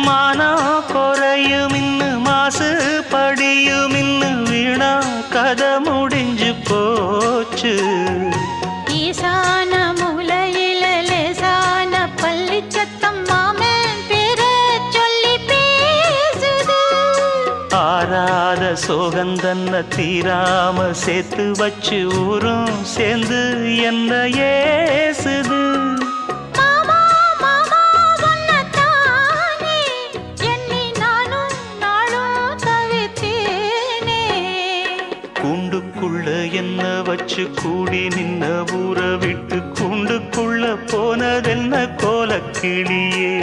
மானம் குறையும் இன்னு மாசு படியும் இன்னு வீணா கதை முடிஞ்சு போச்சு. ஈசான மூலையில லேசான பள்ளி சத்தம் மாமன் பேர சொல்லி பேசுது. ஆறாத சோகந்தன்ன தீராம சேர்த்து வச்சு ஊரும் சேர்ந்து என்ன ஏசுது. மாமா மாமா உன்னத்தானே எண்ணி நானும் நாளும் தவித்தேனே. கூண்டுக்குள்ள என்ன வச்சு கூடி நின்ன ஊற விட்டு கூண்டுக்குள்ள போனதென்ன கோலக்கிளியே.